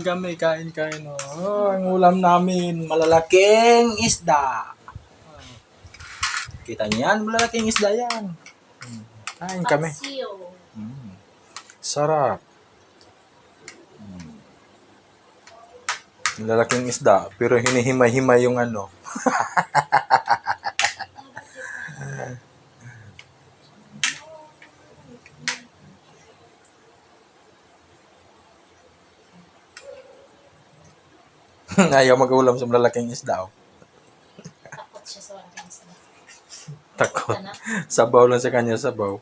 Kain. Oh, ang ulam namin, malalaking isda. Kita niyo yan, malalaking isda yan. Kain kami. Paksiw. Sarap. Malalaking isda, pero hinihimay-himay yung ano. Ayaw mag-ulam sa malalaking isda. Oh. Takot siya sa walang isda. Takot. Sana. Sabaw lang sa kanya, sabaw.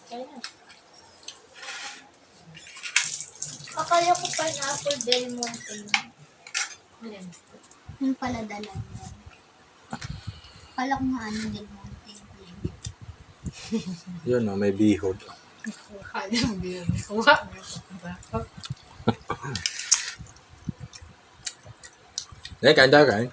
Kaya na. Akala ko pineapple Del Monte. Ano yun? Yung pala dala mo. Akala ko nga ano Del Monte. Yun, oh, may bihod. Kaya mo yun. Kuha mo. Kain tayo.